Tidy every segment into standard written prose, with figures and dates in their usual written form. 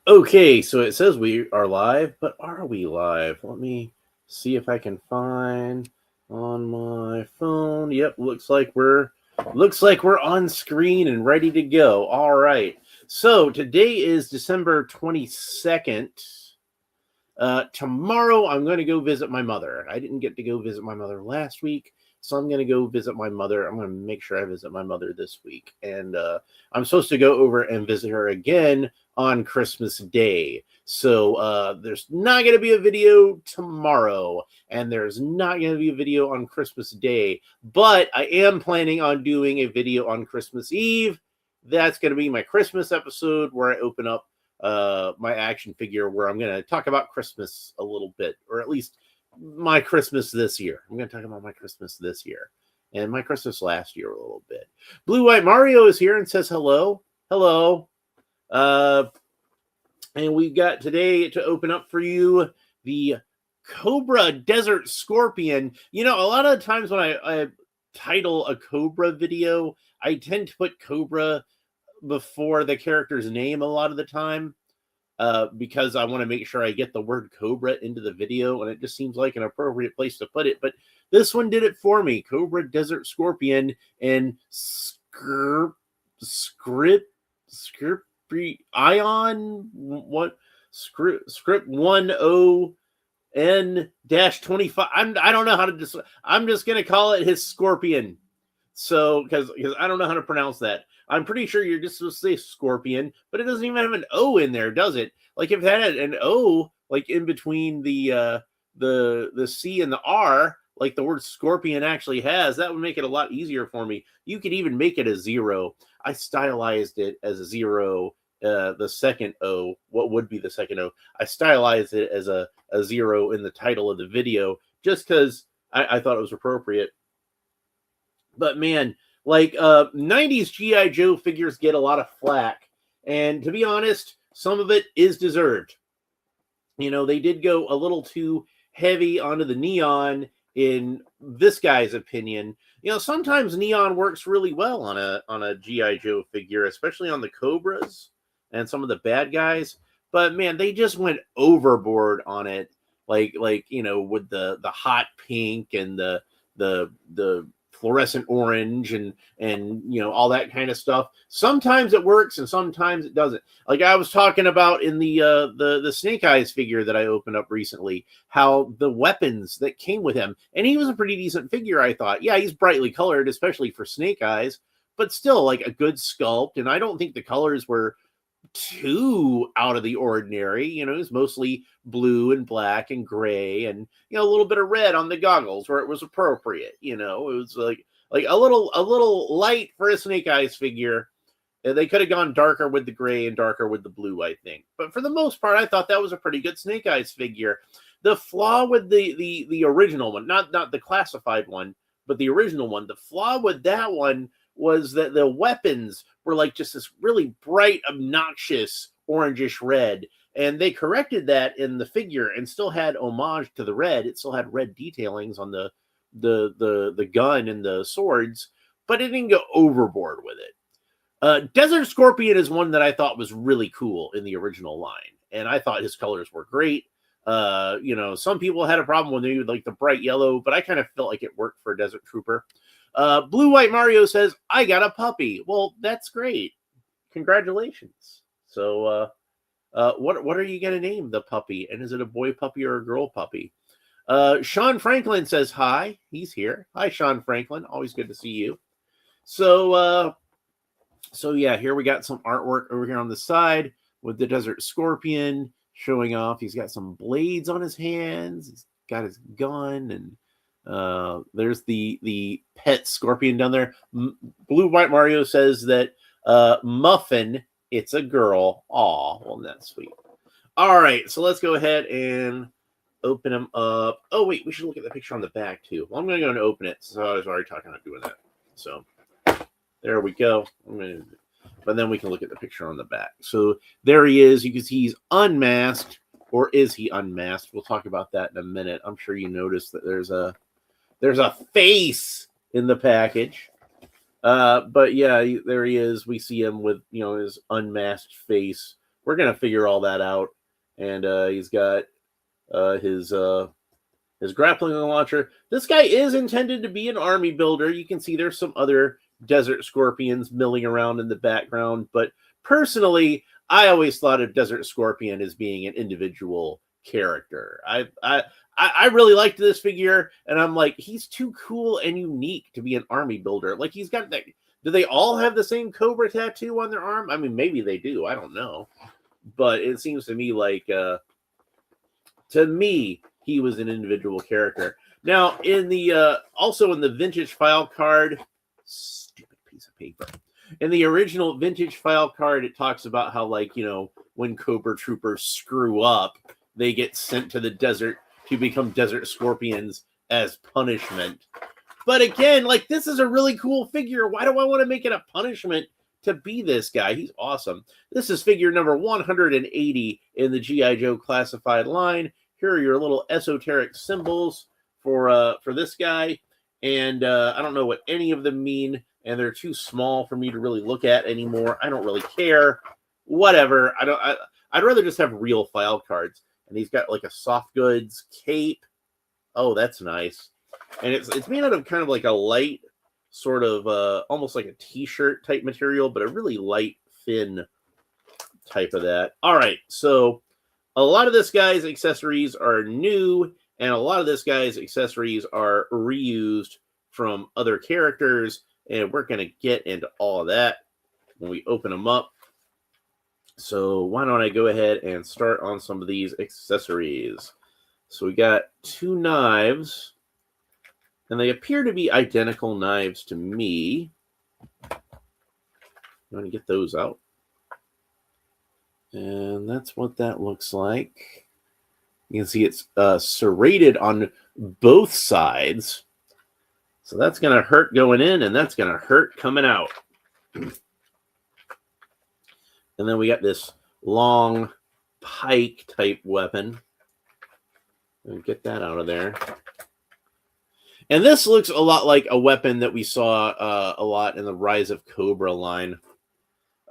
Okay, so it says we are live, but are we live? Let me see if I can find on my phone. Yep, looks like we're on screen and ready to go. All right. So today is December 22nd. Tomorrow I'm going to go visit my mother. I didn't get to go visit my mother last week, so I'm going to go visit my mother. I'm going to make sure I visit my mother this week. And I'm supposed to go over and visit her again on Christmas Day. So there's not going to be a video tomorrow, and there's not going to be a video on Christmas Day, but I am planning on doing a video on Christmas Eve. That's going to be my Christmas episode where I open up my action figure, where I'm going to talk about Christmas a little bit, or at least my Christmas this year. I'm going to talk about my Christmas this year and my Christmas last year a little bit. Blue White Mario is here and says hello. Hello. And we've got today to open up for you the Cobra Desert Scorpion. You know, a lot of times when I title a Cobra video, I tend to put Cobra before the character's name a lot of the time, because I want to make sure I get the word Cobra into the video, and it just seems like an appropriate place to put it. But this one did it for me. Cobra Desert Scorpion and script ion what script 10N-25. I don't know how to I'm just gonna call it his Scorpion. So because I don't know how to pronounce that. I'm pretty sure you're just supposed to say Scorpion, but it doesn't even have an O in there, does it? Like if it had an O, like in between the C and the R, like the word Scorpion actually has, that would make it a lot easier for me. You could even make it a 0. I stylized it as a 0. The second O, what would be the second O? I stylized it as a 0 in the title of the video, just because I thought it was appropriate. But man, like 90s G.I. Joe figures get a lot of flack, and to be honest, some of it is deserved. You know, they did go a little too heavy onto the neon, in this guy's opinion. You know, sometimes neon works really well on a G.I. Joe figure, especially on the Cobras and some of the bad guys. But man, they just went overboard on it, like you know, with the hot pink and the fluorescent orange and you know, all that kind of stuff. Sometimes it works and sometimes it doesn't. Like I was talking about in the Snake Eyes figure that I opened up recently, how the weapons that came with him, and he was a pretty decent figure, I thought. Yeah, he's brightly colored, especially for Snake Eyes, but still like a good sculpt, and I don't think the colors were too out of the ordinary. You know, it's mostly blue and black and gray, and you know, a little bit of red on the goggles where it was appropriate. You know, it was like a little light for a Snake Eyes figure. They could have gone darker with the gray and darker with the blue, I think. But for the most part, I thought that was a pretty good Snake Eyes figure. The flaw with the original one, not the classified one, but the original one, the flaw with that one was that the weapons were like just this really bright, obnoxious orangish red. And they corrected that in the figure and still had homage to the red. It still had red detailings on the gun and the swords, but it didn't go overboard with it. Desert Scorpion is one that I thought was really cool in the original line, and I thought his colors were great. You know, some people had a problem with maybe like the bright yellow, but I kind of felt like it worked for a Desert Trooper. Blue White Mario says, I got a puppy. Well, that's great. Congratulations. So, what are you going to name the puppy? And is it a boy puppy or a girl puppy? Sean Franklin says, hi. He's here. Hi, Sean Franklin. Always good to see you. So yeah, here we got some artwork over here on the side with the Desert Scorpion showing off. He's got some blades on his hands. He's got his gun, and there's the pet scorpion down there. Blue White Mario says that Muffin, it's a girl. Aw, well, that's sweet. All right, so let's go ahead and open them up. Oh wait, we should look at the picture on the back too. Well, I'm gonna go and open it, so I was already talking about doing that. So there we go. But then we can look at the picture on the back. So there he is. You can see he's unmasked, or is he unmasked? We'll talk about that in a minute. I'm sure you noticed that there's a face in the package. But yeah, there he is. We see him with, you know, his unmasked face we're gonna figure all that out. And he's got his grappling launcher. This guy is intended to be an army builder. You can see there's some other Desert Scorpions milling around in the background, but personally, I always thought of Desert Scorpion as being an individual character. I really liked this figure, and I'm like, he's too cool and unique to be an army builder. Like, he's got that. Do they all have the same Cobra tattoo on their arm? I mean, maybe they do. I don't know. But it seems to me like, to me, he was an individual character. Now, in the also in the vintage file card, stupid piece of paper. In the original vintage file card, it talks about how, like, you know, when Cobra troopers screw up, they get sent to the desert to become Desert Scorpions as punishment. But again, like, this is a really cool figure. Why do I want to make it a punishment to be this guy? He's awesome. This is figure number 180 in the G.I. Joe classified line. Here are your little esoteric symbols for this guy. And I don't know what any of them mean, and they're too small for me to really look at anymore. I don't really care. Whatever. I'd rather just have real file cards. And he's got like a soft goods cape. Oh, that's nice. And it's made out of kind of like a light, sort of almost like a t-shirt type material, but a really light, thin type of that. All right, so a lot of this guy's accessories are new, and a lot of this guy's accessories are reused from other characters, and we're going to get into all of that when we open them up. So why don't I go ahead and start on some of these accessories. So we got two knives, and they appear to be identical knives to me. I'm going to get those out. And that's what that looks like. You can see it's serrated on both sides. So that's going to hurt going in, and that's going to hurt coming out. And then we got this long pike type weapon. Get that out of there. And this looks a lot like a weapon that we saw a lot in the Rise of Cobra line.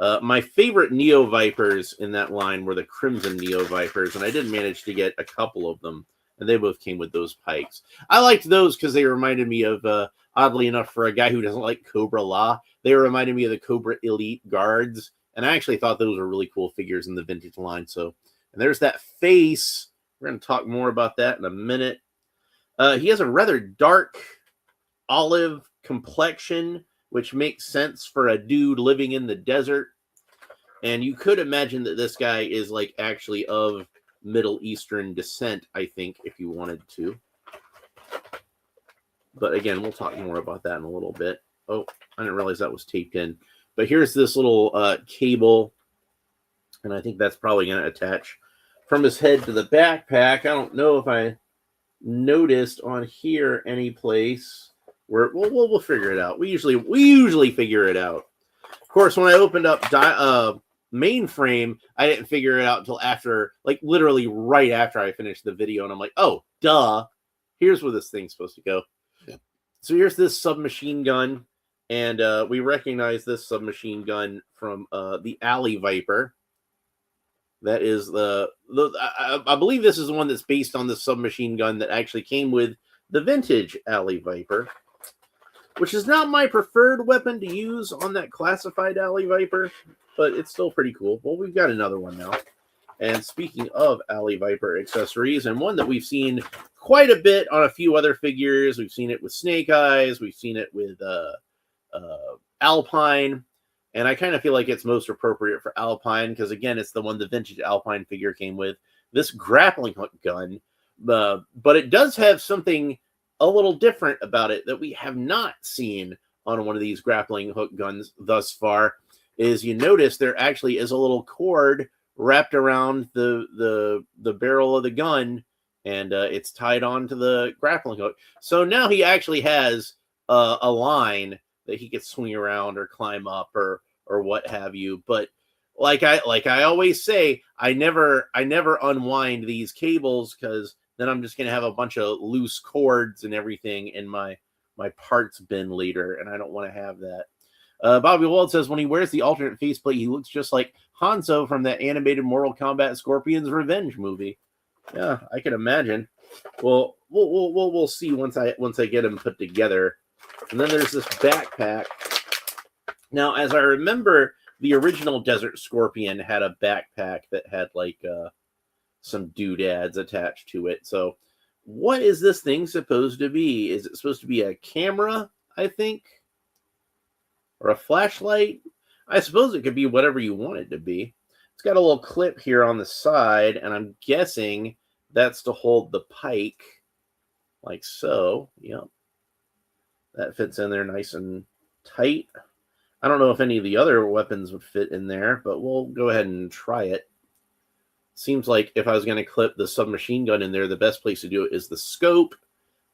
My favorite Neo Vipers in that line were the Crimson Neo Vipers, and I did manage to get a couple of them, and they both came with those pikes. I liked those because they reminded me of, oddly enough, for a guy who doesn't like Cobra Law, they reminded me of the Cobra Elite Guards, and I actually thought those were really cool figures in the vintage line. So, and there's that face. We're going to talk more about that in a minute. He has a rather dark olive complexion, which makes sense for a dude living in the desert. And you could imagine that this guy is like actually of Middle Eastern descent, I think, if you wanted to. But again, we'll talk more about that in a little bit. Oh, I didn't realize that was taped in. But here's this little cable, and I think that's probably going to attach from his head to the backpack. I don't know if I noticed on here any place where we'll figure it out. We usually figure it out. Of course, when I opened up mainframe, I didn't figure it out until after, like literally right after I finished the video, and I'm like, oh, duh. Here's where this thing's supposed to go. Yeah. So here's this submachine gun, and we recognize this submachine gun from the Alley Viper. That is I believe this is the one that's based on the submachine gun that actually came with the vintage Alley Viper, which is not my preferred weapon to use on that classified Alley Viper, but it's still pretty cool. Well, we've got another one now. And speaking of Alley Viper accessories, and one that we've seen quite a bit on a few other figures, we've seen it with Snake Eyes, we've seen it with Alpine. And I kind of feel like it's most appropriate for Alpine because, again, it's the one the vintage Alpine figure came with. This grappling hook gun. But it does have something a little different about it that we have not seen on one of these grappling hook guns thus far. Is you notice there actually is a little cord wrapped around the barrel of the gun, and it's tied onto the grappling hook. So now he actually has a line that he could swing around or climb up or what have you. But like I always say, I never unwind these cables because then I'm just gonna have a bunch of loose cords and everything in my parts bin later, and I don't want to have that. Bobby Wald says when he wears the alternate faceplate, he looks just like Hanzo from that animated Mortal Kombat Scorpion's Revenge movie. Yeah, I can imagine. Well, we'll see once I get him put together. And then there's this backpack. Now, as I remember, the original Desert Scorpion had a backpack that had like some doodads attached to it. So, what is this thing supposed to be? Is it supposed to be a camera, I think? Or a flashlight? I suppose it could be whatever you want it to be. It's got a little clip here on the side, and I'm guessing that's to hold the pike, like so. Yep. That fits in there nice and tight. I don't know if any of the other weapons would fit in there, but we'll go ahead and try it. Seems like if I was going to clip the submachine gun in there, the best place to do it is the scope.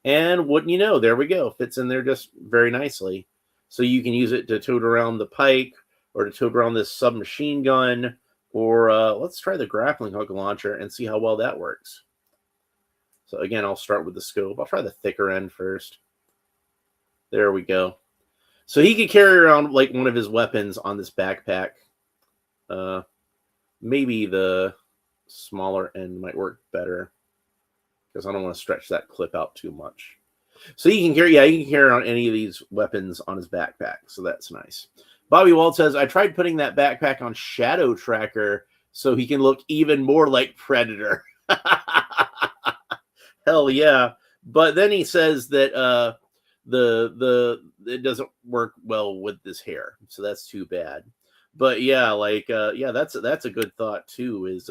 And wouldn't you know, there we go. Fits in there just very nicely. So you can use it to tote around the pike or to tote around this submachine gun. Or let's try the grappling hook launcher and see how well that works. So again, I'll start with the scope. I'll try the thicker end first. There we go. So he could carry around like one of his weapons on this backpack. Maybe the smaller end might work better because I don't want to stretch that clip out too much. So he can carry, he can carry around any of these weapons on his backpack. So that's nice. Bobby Wald says, I tried putting that backpack on Shadow Tracker so he can look even more like Predator. Hell yeah. But then he says that it doesn't work well with this hair. So that's too bad. But yeah, like that's a good thought too, is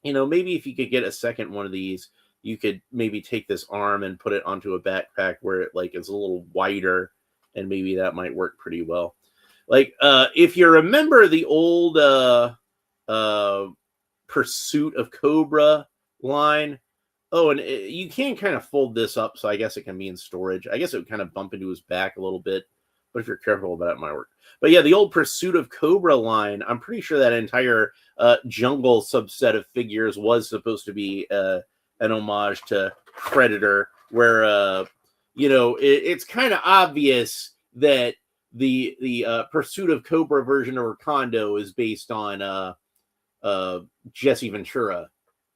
maybe if you could get a second one of these, you could maybe take this arm and put it onto a backpack where it like is a little wider, and maybe that might work pretty well. Like if you remember the old Pursuit of Cobra line. Oh, and you can kind of fold this up, so I guess it can be in storage. I guess it would kind of bump into his back a little bit, but if you're careful about it, it might work. But yeah, the old Pursuit of Cobra line, I'm pretty sure that entire jungle subset of figures was supposed to be an homage to Predator, where it's kind of obvious that the Pursuit of Cobra version of Recondo is based on Jesse Ventura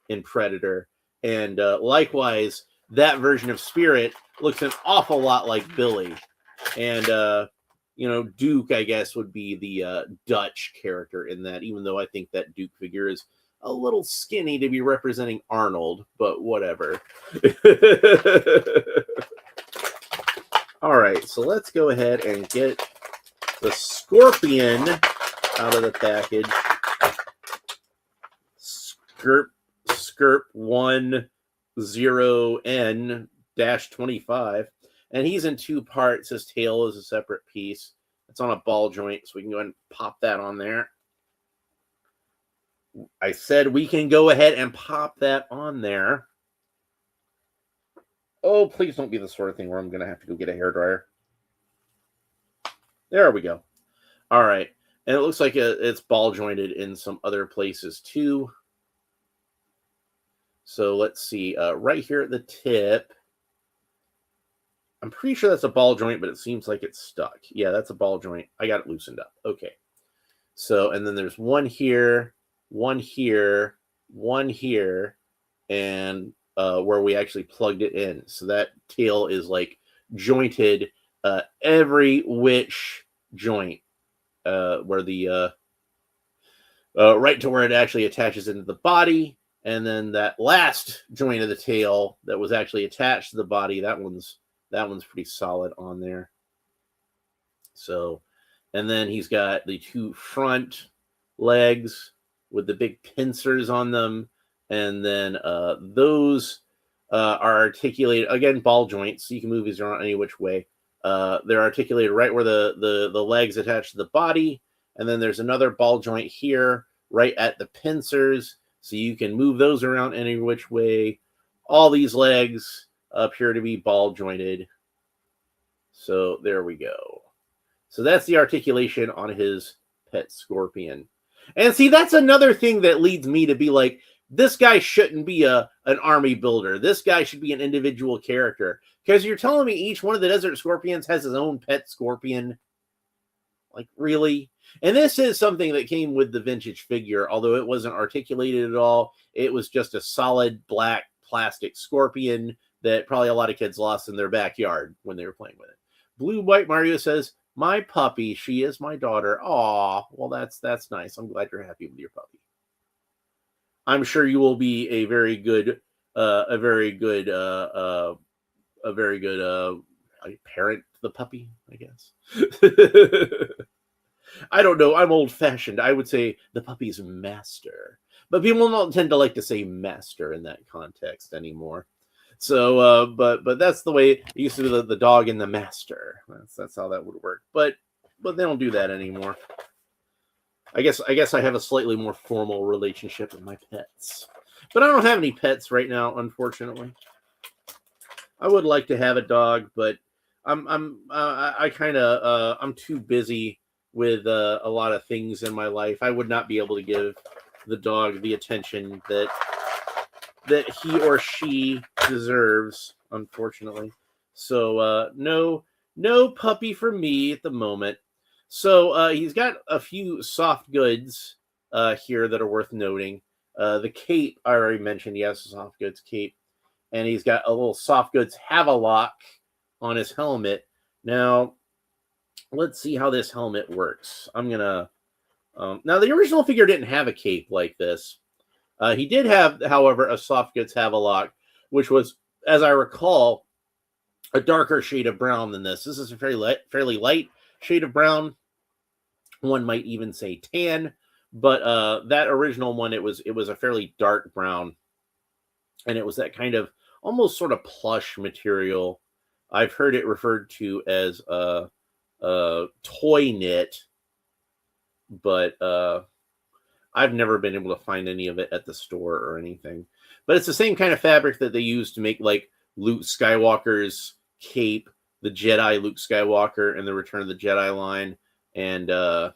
in Predator. And likewise, that version of Spirit looks an awful lot like Billy. And, Duke, I guess, would be the Dutch character in that, even though I think that Duke figure is a little skinny to be representing Arnold, but whatever. All right, so let's go ahead and get the Scorpion out of the package. SKRP10N-25, and he's in two parts. His tail is a separate piece. It's on a ball joint, so we can go ahead and pop that on there. I said we can go ahead and pop that on there. Oh, please don't be the sort of thing where I'm going to have to go get a hairdryer. There we go. All right, and it looks like it's ball jointed in some other places too. So let's see, right here at the tip, I'm pretty sure that's a ball joint, but it seems like it's stuck. Yeah, that's a ball joint. I got it loosened up. Okay. So, and then there's one here, one here, one here, and where we actually plugged it in. So that tail is like jointed every which joint, where the, right to where it actually attaches into the body. And then that last joint of the tail that was actually attached to the body, that one's pretty solid on there. So, and then he's got the two front legs with the big pincers on them. And then those are articulated, again, ball joints, so you can move these around any which way. They're articulated right where the legs attach to the body. And then there's another ball joint here, right at the pincers. So you can move those around any which way. All these legs appear to be ball jointed. So there we go. So that's the articulation on his pet Scorpion. And see, that's another thing that leads me to be like, this guy shouldn't be an army builder. This guy should be an individual character. Because you're telling me each one of the Desert Scorpions has his own pet Scorpion. Like, really? And this is something that came with the vintage figure, although it wasn't articulated at all. It was just a solid black plastic scorpion that probably a lot of kids lost in their backyard when they were playing with it. Blue White Mario says, my puppy, she is my daughter. Aw, well, that's nice. I'm glad you're happy with your puppy. I'm sure you will be a very good parent to the puppy, I guess. I don't know. I'm old-fashioned. I would say the puppy's master. But people don't tend to like to say master in that context anymore. So, but that's the way it used to be, the dog and the master. That's how that would work. But they don't do that anymore. I guess I have a slightly more formal relationship with my pets. But I don't have any pets right now, unfortunately. I would like to have a dog, but I'm too busy with a lot of things in my life. I would not be able to give the dog the attention that he or she deserves, unfortunately. So no puppy for me at the moment. So he's got a few soft goods here that are worth noting. The cape, I already mentioned, yes, soft goods cape. And he's got a little soft goods Havelock on his helmet. Now, let's see how this helmet works. I'm going to... now, the original figure didn't have a cape like this. He did have, however, a soft goods Havelock, which was, as I recall, a darker shade of brown than this. This is a fairly light shade of brown. One might even say tan. But that original one, it was a fairly dark brown. And it was that kind of almost sort of plush material. I've heard it referred to as a toy knit, but I've never been able to find any of it at the store or anything. But it's the same kind of fabric that they use to make like Luke Skywalker's cape, the Jedi Luke Skywalker and the Return of the Jedi line, and that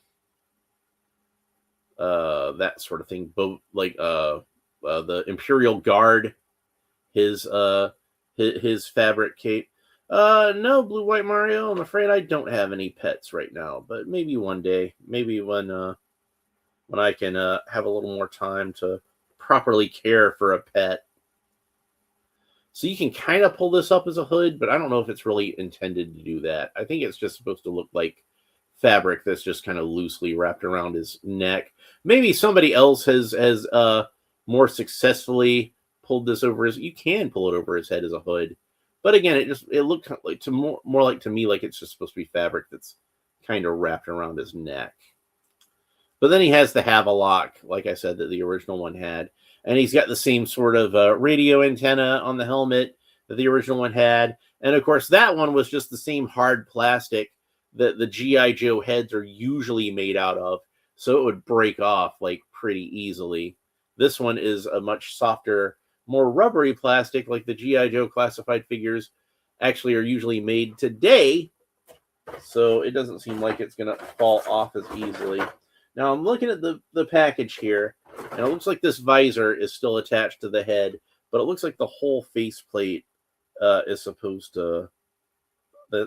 sort of thing. Both like the Imperial Guard, his fabric cape. No, Blue White Mario, I'm afraid I don't have any pets right now, but maybe one day, maybe when I can have a little more time to properly care for a pet. So you can kind of pull this up as a hood, but I don't know if it's really intended to do that. I think it's just supposed to look like fabric that's just kind of loosely wrapped around his neck. Maybe somebody else has more successfully pulled this over his... You can pull it over his head as a hood. But again, it looked like more like to me like it's just supposed to be fabric that's kind of wrapped around his neck. But then he has the Havelock, like I said, that the original one had. And he's got the same sort of radio antenna on the helmet that the original one had. And of course, that one was just the same hard plastic that the G.I. Joe heads are usually made out of. So it would break off like pretty easily. This one is a much softer, more rubbery plastic, like the G.I. Joe classified figures actually are usually made today. So it doesn't seem like it's going to fall off as easily. Now I'm looking at the package here, and it looks like this visor is still attached to the head, but it looks like the whole faceplate is supposed to...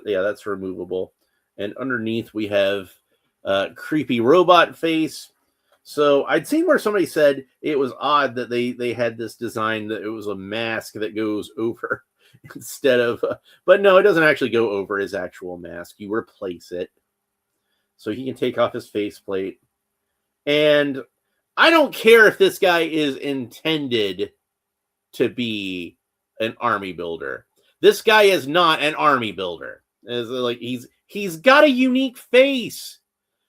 yeah, that's removable. And underneath we have creepy robot face. So I'd seen where somebody said it was odd that they had this design that it was a mask that goes over instead of... but no, it doesn't actually go over his actual mask. You replace it. So he can take off his faceplate. And I don't care if this guy is intended to be an army builder. This guy is not an army builder. It's like he's got a unique face.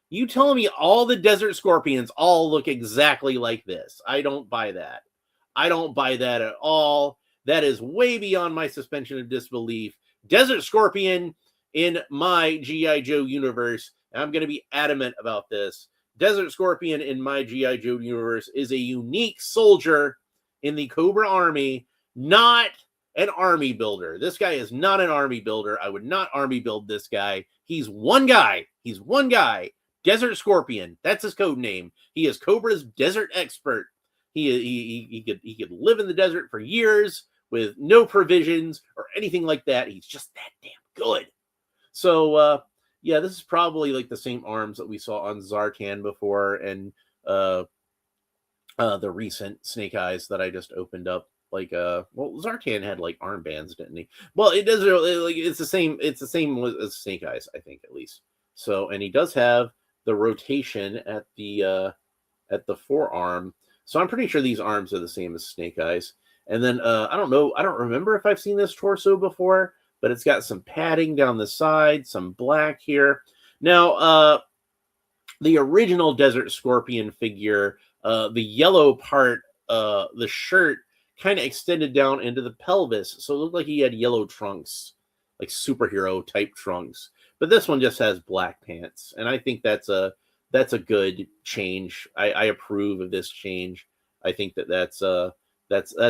You tell me all the Desert Scorpions all look exactly like this. I don't buy that. I don't buy that at all. That is way beyond my suspension of disbelief. Desert Scorpion in my G.I. Joe universe, and I'm going to be adamant about this, Desert Scorpion in my G.I. Joe universe is a unique soldier in the Cobra Army, not an army builder. This guy is not an army builder. I would not army build this guy. He's one guy. He's one guy. Desert Scorpion. That's his code name. He is Cobra's desert expert. He could live in the desert for years with no provisions or anything like that. He's just that damn good. So Yeah, this is probably like the same arms that we saw on Zartan before, and uh, the recent Snake Eyes that I just opened up. Like, well, Zartan had like armbands, didn't he? Well, it doesn't really, like, it's the same. It's the same as Snake Eyes, I think, at least. So, and he does have the rotation at the forearm. So I'm pretty sure these arms are the same as Snake Eyes. And then I don't know, I don't remember if I've seen this torso before, but it's got some padding down the side, some black here. Now, the original Desert Scorpion figure, the yellow part, the shirt kind of extended down into the pelvis, so it looked like he had yellow trunks, like superhero type trunks. But this one just has black pants, and I think that's a good change. I approve of this change. I think that's an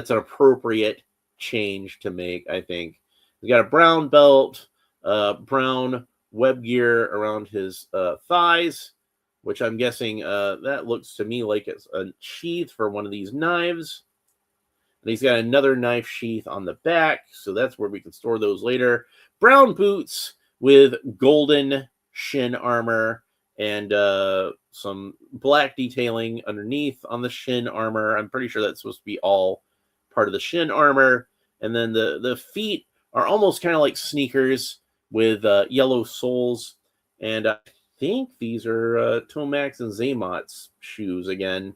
appropriate change to make. I think he's got a brown belt, brown web gear around his thighs, which I'm guessing that looks to me like it's a sheath for one of these knives. And he's got another knife sheath on the back, so that's where we can store those later. Brown boots with golden shin armor and some black detailing underneath on the shin armor. I'm pretty sure that's supposed to be all part of the shin armor. And then the feet are almost kind of like sneakers with yellow soles. And I think these are Tomax and Zaymot's shoes again.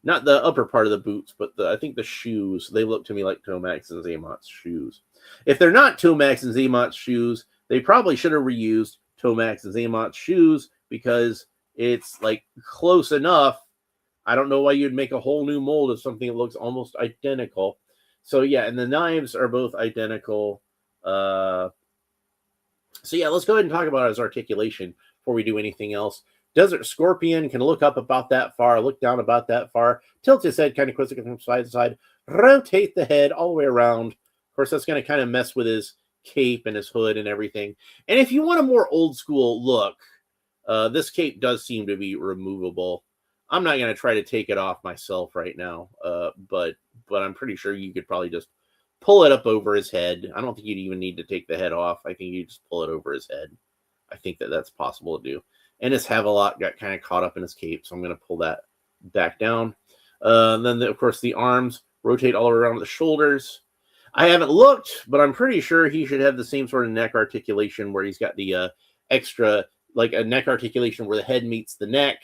Not the upper part of the boots, but I think the shoes, they look to me like Tomax and Zaymot's shoes. If they're not Tomax and Zaymot's shoes, they probably should have reused Tomax and Zaymot's shoes, because it's like close enough. I don't know why you'd make a whole new mold of something that looks almost identical. So yeah, and the knives are both identical. So yeah, let's go ahead and talk about his articulation before we do anything else. Desert Scorpion can look up about that far, look down about that far, tilt his head kind of quickly from side to side, rotate the head all the way around. Of course, that's going to kind of mess with his cape and his hood and everything. And if you want a more old school look, this cape does seem to be removable. I'm not going to try to take it off myself right now, but I'm pretty sure you could probably just pull it up over his head. I don't think you'd even need to take the head off. I think you just pull it over his head. I think that's possible to do. And his Havelock got kind of caught up in his cape, so I'm going to pull that back down. Then, of course, the arms rotate all around the shoulders. I haven't looked, but I'm pretty sure he should have the same sort of neck articulation where he's got the extra, like a neck articulation where the head meets the neck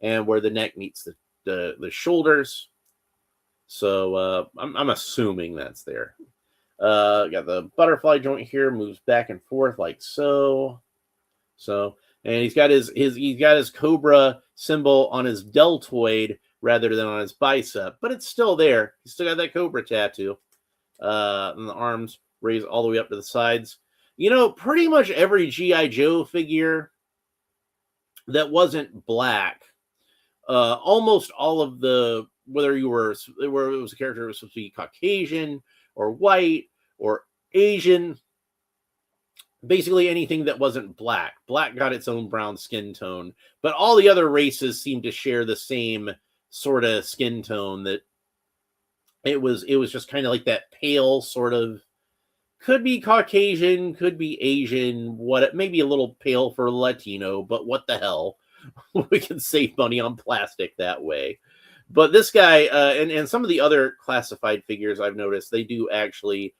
and where the neck meets the shoulders. So I'm assuming that's there. Got the butterfly joint here, moves back and forth like so. And he's got his Cobra symbol on his deltoid rather than on his bicep, but it's still there. He's still got that Cobra tattoo. And the arms raise all the way up to the sides. You know, pretty much every G.I. Joe figure that wasn't black, almost all of the, whether it was a character that was supposed to be Caucasian or white or Asian, basically anything that wasn't black. Black got its own brown skin tone, but all the other races seemed to share the same sort of skin tone, that it was just kind of like that pale sort of, could be Caucasian, could be Asian, maybe a little pale for Latino, but what the hell? We can save money on plastic that way. But this guy, and some of the other classified figures I've noticed, they do actually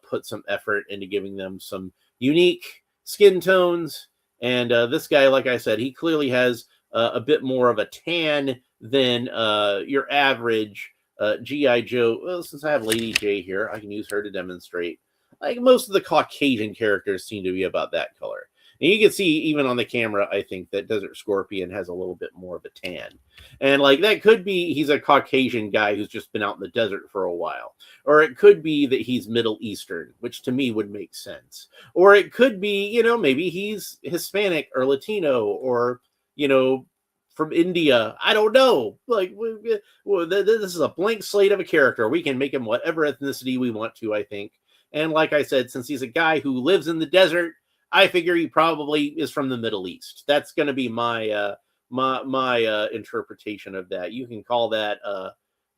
put some effort into giving them some unique skin tones. And this guy, like I said, he clearly has a bit more of a tan than your average G.I. Joe. Well, since I have Lady J here, I can use her to demonstrate. Like, most of the Caucasian characters seem to be about that color. And you can see even on the camera, I think that Desert Scorpion has a little bit more of a tan. And like, that could be he's a Caucasian guy who's just been out in the desert for a while. Or it could be that he's Middle Eastern, which to me would make sense. Or it could be, you know, maybe he's Hispanic or Latino, or, you know, from India. I don't know. Like, this is a blank slate of a character. We can make him whatever ethnicity we want to, I think. And like I said, since he's a guy who lives in the desert, I figure he probably is from the Middle East. That's going to be my interpretation of that. You can call that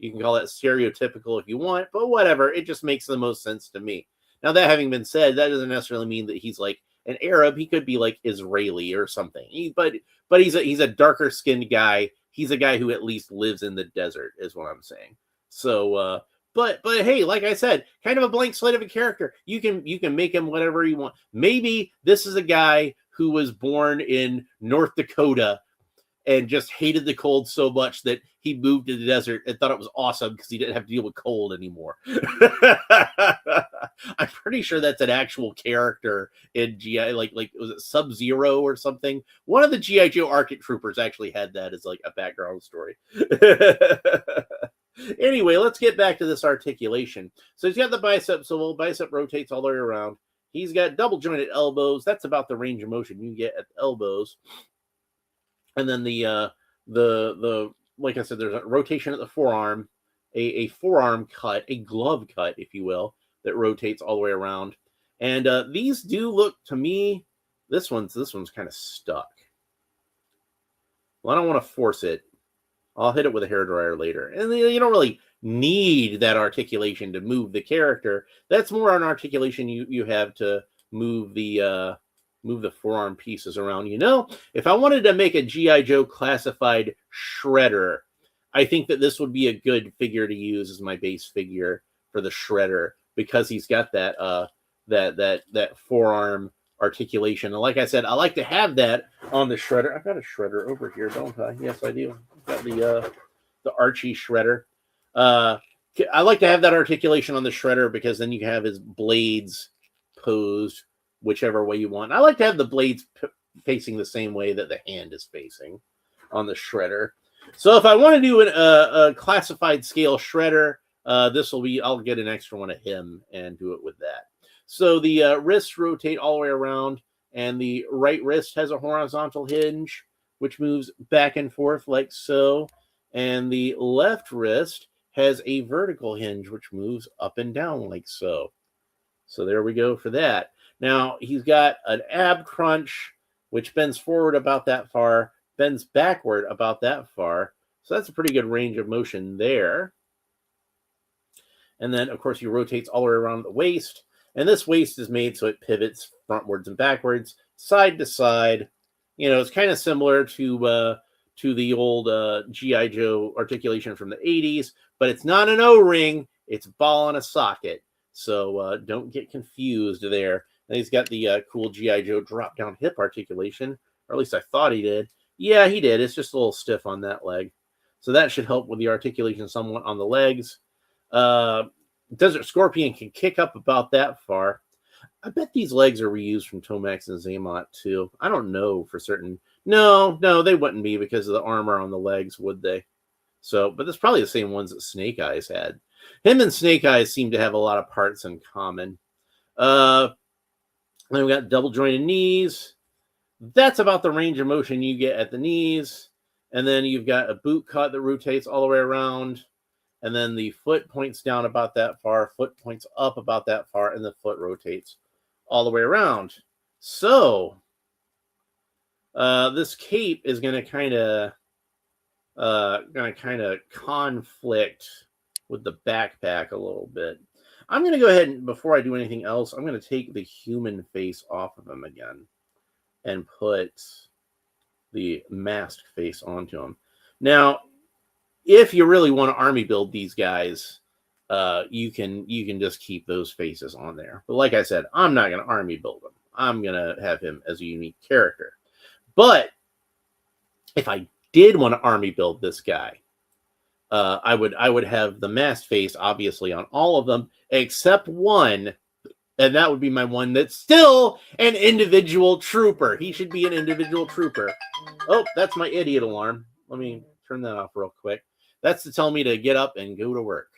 stereotypical if you want, but whatever. It just makes the most sense to me. Now, that having been said, that doesn't necessarily mean that he's like an Arab. He could be like Israeli or something. But he's a darker skinned guy. He's a guy who at least lives in the desert, is what I'm saying. So, but hey, like I said, kind of a blank slate of a character. You can make him whatever you want. Maybe this is a guy who was born in North Dakota and just hated the cold so much that he moved to the desert and thought it was awesome because he didn't have to deal with cold anymore. I'm pretty sure that's an actual character in GI, like was it Sub-Zero or something? One of the GI Joe Arctic Troopers actually had that as like a background story. Anyway, let's get back to this articulation. So he's got the bicep swivel, bicep rotates all the way around. He's got double jointed elbows. That's about the range of motion you get at the elbows. And then the like I said, there's a rotation at the forearm, a forearm cut, a glove cut, if you will, that rotates all the way around. And these do look to me, this one's kind of stuck. Well, I don't want to force it. I'll hit it with a hairdryer later. And you don't really need that articulation to move the character. That's more an articulation you have to move the forearm pieces around. You know, if I wanted to make a G.I. Joe classified Shredder, I think that this would be a good figure to use as my base figure for the Shredder, because he's got that that forearm articulation. And like I said, I like to have that on the Shredder. I've got a Shredder over here, don't I? Yes, I do. I've got the Archie Shredder. I like to have that articulation on the Shredder because then you can have his blades posed whichever way you want. I like to have the blades facing the same way that the hand is facing on the Shredder. So if I want to do a classified scale Shredder, I'll get an extra one of him and do it with that. So the wrists rotate all the way around, and the right wrist has a horizontal hinge, which moves back and forth like so. And the left wrist has a vertical hinge, which moves up and down like so. So there we go for that. Now, he's got an ab crunch, which bends forward about that far, bends backward about that far. So that's a pretty good range of motion there. And then, of course, he rotates all the way around the waist. And this waist is made so it pivots frontwards and backwards, side to side. You know, it's kind of similar to the old G.I. Joe articulation from the 80s, but it's not an O-ring. It's a ball in a socket. So don't get confused there. And he's got the cool G.I. Joe drop-down hip articulation, or at least I thought he did. Yeah, he did. It's just a little stiff on that leg. So that should help with the articulation somewhat on the legs. Desert Scorpion can kick up about that far. I bet these legs are reused from Tomax and Zaymot too. I don't know for certain. No, they wouldn't be because of the armor on the legs, would they? So, but it's probably the same ones that Snake Eyes had. Him and Snake Eyes seem to have a lot of parts in common. Then we got double jointed knees. That's about the range of motion you get at the knees. And then you've got a boot cut that rotates all the way around. And then the foot points down about that far, foot points up about that far, and the foot rotates all the way around. So this cape is going to kind of conflict with the backpack a little bit. I'm going to go ahead and, before I do anything else, I'm going to take the human face off of him again and put the masked face onto him. Now, if you really want to army build these guys, you can just keep those faces on there. But like I said, I'm not going to army build him. I'm going to have him as a unique character. But if I did want to army build this guy, I would have the masked face obviously on all of them except one, and that would be my one that's still an individual trooper. He should be an individual trooper. Oh, that's my idiot alarm. Let me turn that off real quick. That's to tell me to get up and go to work.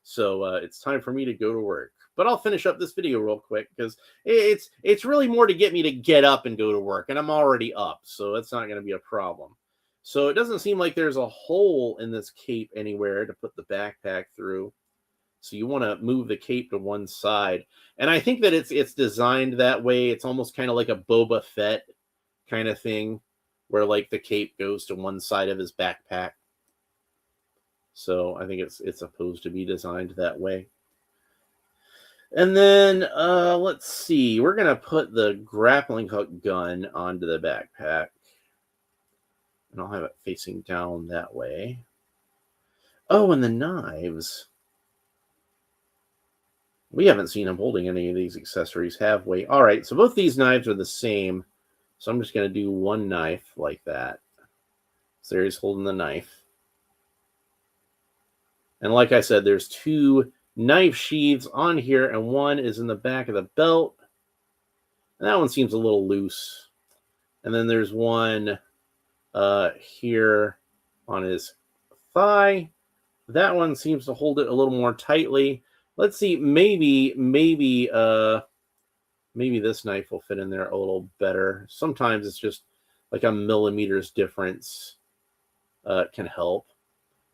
So it's time for me to go to work. But I'll finish up this video real quick because it's really more to get me to get up and go to work, and I'm already up, so that's not going to be a problem. So it doesn't seem like there's a hole in this cape anywhere to put the backpack through. So you want to move the cape to one side. And I think that it's designed that way. It's almost kind of like a Boba Fett kind of thing, where like the cape goes to one side of his backpack. So I think it's supposed to be designed that way. And then let's see. We're gonna put the grappling hook gun onto the backpack, and I'll have it facing down that way. Oh, and the knives. We haven't seen him holding any of these accessories, have we? All right, so both these knives are the same. So I'm just going to do one knife like that. So there he's holding the knife. And like I said, there's two knife sheaths on here, and one is in the back of the belt. And that one seems a little loose. And then there's one here on his thigh. That one seems to hold it a little more tightly. Let's see, maybe this knife will fit in there a little better. Sometimes it's just like a millimeter's difference can help.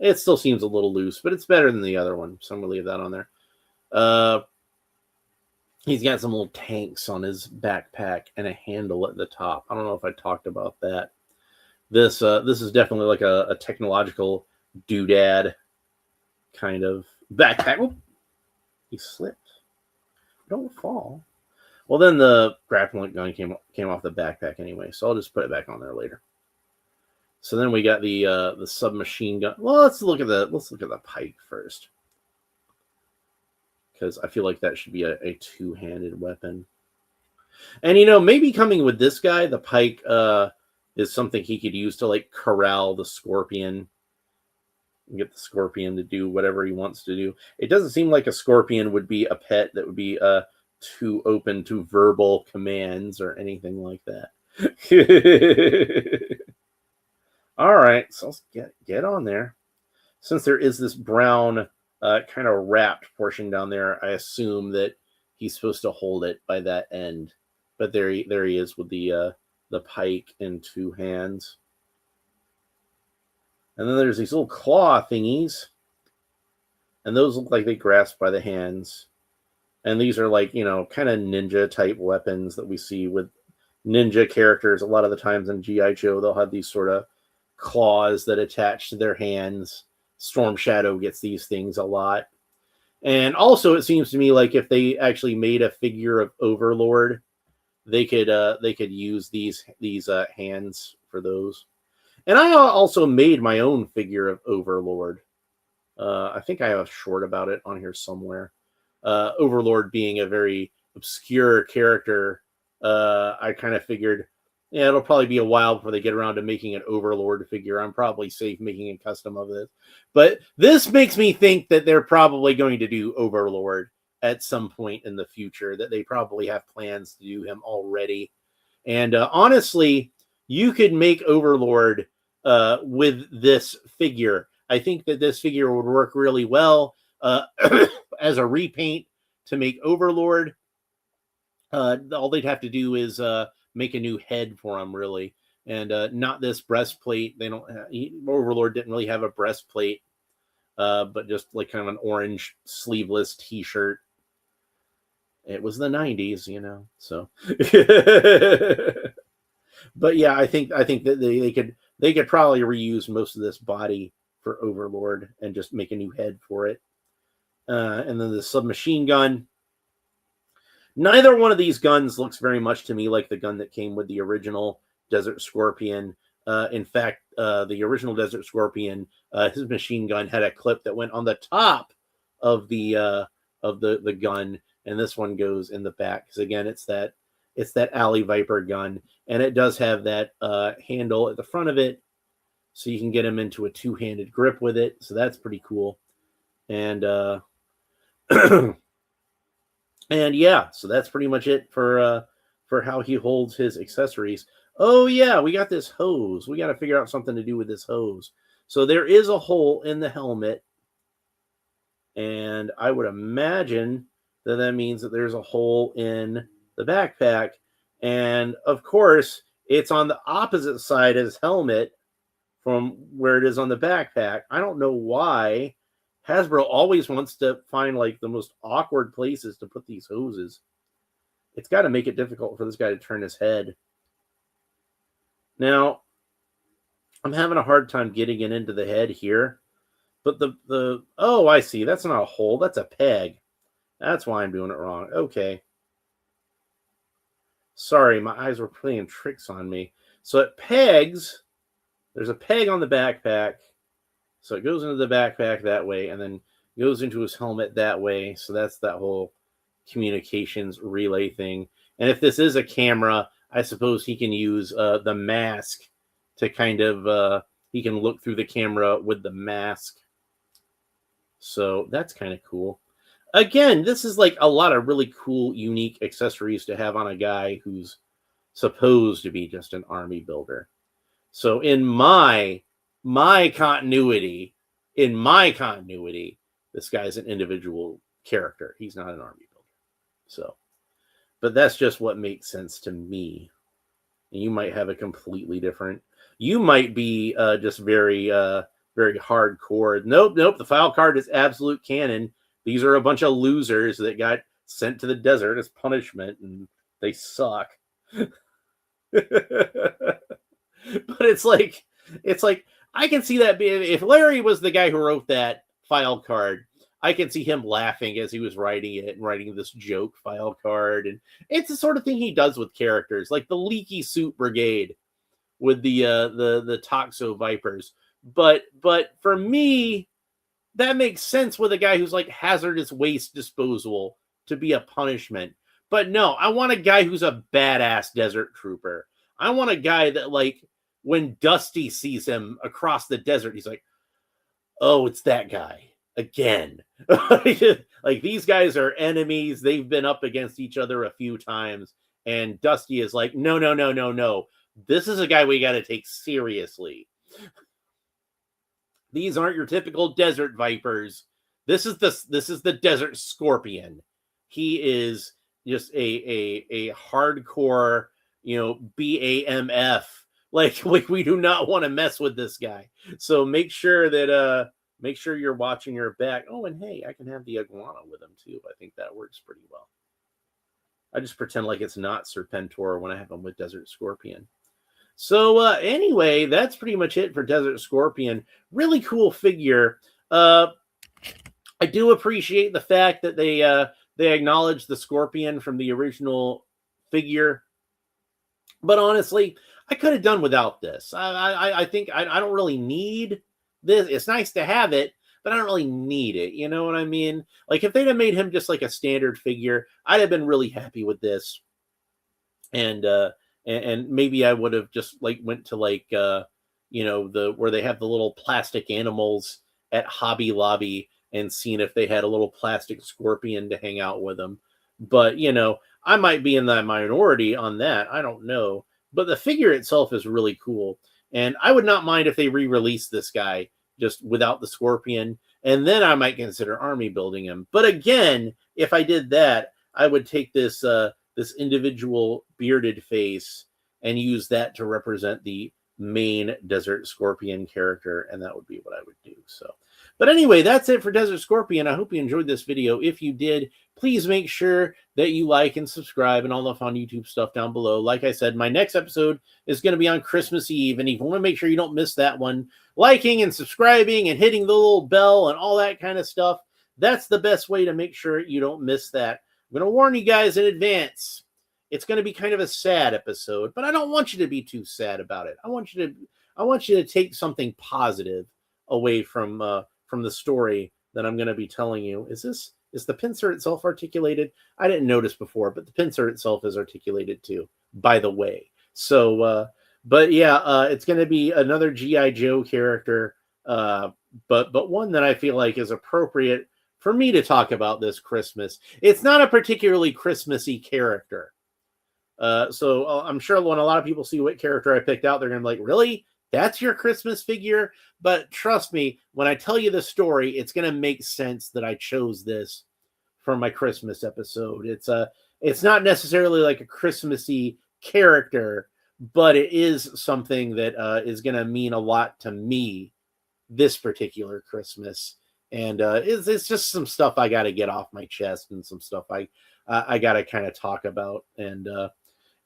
It still seems a little loose, but it's better than the other one, so I'm going to leave that on there. He's got some little tanks on his backpack and a handle at the top. I don't know if I talked about that. This is definitely like a technological doodad kind of backpack. Oh, he slipped. Don't fall. Well, then the grappling gun came off the backpack anyway, so I'll just put it back on there later. So then we got the submachine gun. Well, let's look at the pike first, because I feel like that should be a two-handed weapon. And maybe coming with this guy, the pike is something he could use to like corral the scorpion. Get the scorpion to do whatever he wants to do. It doesn't seem like a scorpion would be a pet that would be too open to verbal commands or anything like that. All right, so let's get on there. Since there is this brown kind of wrapped portion down there, I assume that he's supposed to hold it by that end. But there he is with the pike in two hands. And then there's these little claw thingies. And those look like they grasp by the hands. And these are like, kind of ninja type weapons that we see with ninja characters. A lot of the times in G.I. Joe, they'll have these sort of claws that attach to their hands. Storm Shadow gets these things a lot. And also, it seems to me like if they actually made a figure of Overlord, they could use these hands for those. And I also made my own figure of Overlord. I think I have a short about it on here somewhere. Overlord being a very obscure character, I kind of figured, it'll probably be a while before they get around to making an Overlord figure. I'm probably safe making a custom of this. But this makes me think that they're probably going to do Overlord at some point in the future, that they probably have plans to do him already. And honestly, you could make Overlord with this figure. I think that this figure would work really well as a repaint to make Overlord. All they'd have to do is make a new head for him, really, and not this breastplate. They don't. Overlord didn't really have a breastplate, but just like kind of an orange sleeveless T-shirt. It was the 90s, so. But yeah, I think that they could probably reuse most of this body for Overlord and just make a new head for it. And then the submachine gun. Neither one of these guns looks very much to me like the gun that came with the original Desert Scorpion. In fact, the original Desert Scorpion, his machine gun had a clip that went on the top of the gun, and this one goes in the back. Because again, it's that Alley Viper gun, and it does have that handle at the front of it, so you can get him into a two-handed grip with it. So that's pretty cool. And and yeah, so that's pretty much it for how he holds his accessories. Oh yeah, we got this hose. We got to figure out something to do with this hose. So there is a hole in the helmet, and I would imagine that means that there's a hole in the backpack. And of course, it's on the opposite side of his helmet from where it is on the backpack. I don't know why Hasbro always wants to find like the most awkward places to put these hoses. It's got to make it difficult for this guy to turn his head. Now, I'm having a hard time getting it into the head here. But oh, I see. That's not a hole. That's a peg. That's why I'm doing it wrong. Okay. Sorry, my eyes were playing tricks on me. So it pegs. There's a peg on the backpack. So it goes into the backpack that way and then goes into his helmet that way. So that's that whole communications relay thing. And if this is a camera, I suppose he can use the mask to kind of, he can look through the camera with the mask. So that's kind of cool. Again, this is like a lot of really cool, unique accessories to have on a guy who's supposed to be just an army builder. So in my continuity, this guy's an individual character. He's not an army builder. So, but that's just what makes sense to me. And you might have a completely different. You might be just very hardcore. Nope. The file card is absolute canon. These are a bunch of losers that got sent to the desert as punishment, and they suck. But it's like I can see that being, if Larry was the guy who wrote that file card, I can see him laughing as he was writing it and writing this joke file card. And it's the sort of thing he does with characters, like the Leaky Suit Brigade with the Toxo Vipers. But for me, that makes sense with a guy who's like hazardous waste disposal to be a punishment. But no, I want a guy who's a badass desert trooper. I want a guy that, like, when Dusty sees him across the desert, he's like, oh, it's that guy again. Like, these guys are enemies. They've been up against each other a few times. And Dusty is like, no. This is a guy we got to take seriously. These aren't your typical desert vipers. This is the desert scorpion. He is just a hardcore, BAMF. Like we do not want to mess with this guy. So make sure you're watching your back. Oh, and hey, I can have the iguana with him too. I think that works pretty well. I just pretend like it's not Serpentor when I have him with Desert Scorpion. So anyway, that's pretty much it for Desert Scorpion. Really cool figure. I do appreciate the fact that they acknowledge the Scorpion from the original figure. But honestly, I could have done without this. I think I don't really need this. It's nice to have it, but I don't really need it. You know what I mean? Like, if they'd have made him just like a standard figure, I'd have been really happy with this. And maybe I would have just like went to like where they have the little plastic animals at Hobby Lobby and seen if they had a little plastic scorpion to hang out with them. But I might be in the minority on that. I don't know. But the figure itself is really cool. And I would not mind if they re-release this guy just without the scorpion. And then I might consider army building him. But again, if I did that, I would take this individual bearded face and use that to represent the main Desert Scorpion character, and that would be what I would do. So, but anyway, that's it for Desert Scorpion. I hope you enjoyed this video. If you did, please make sure that you like and subscribe and all the fun YouTube stuff down below. Like I said, my next episode is going to be on Christmas Eve, and if you want to make sure you don't miss that one, liking and subscribing and hitting the little bell and all that kind of stuff, that's the best way to make sure you don't miss that. I'm going to warn you guys in advance. It's going to be kind of a sad episode, but I don't want you to be too sad about it. I want you to take something positive away from the story that I'm going to be telling you. Is the pincer itself articulated? I didn't notice before, but the pincer itself is articulated too, by the way. So, but yeah, it's going to be another G.I. Joe character, but one that I feel like is appropriate for me to talk about this Christmas. It's not a particularly Christmassy character. So I'm sure when a lot of people see what character I picked out, they're going to be like, really? That's your Christmas figure? But trust me, when I tell you the story, it's going to make sense that I chose this for my Christmas episode. It's not necessarily like a Christmassy character, but it is something that is going to mean a lot to me this particular Christmas. And it's just some stuff I got to get off my chest and some stuff I got to kind of talk about. And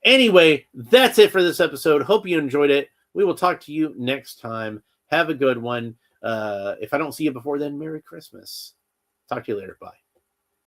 anyway, that's it for this episode. Hope you enjoyed it. We will talk to you next time. Have a good one. If I don't see you before then, Merry Christmas. Talk to you later. Bye.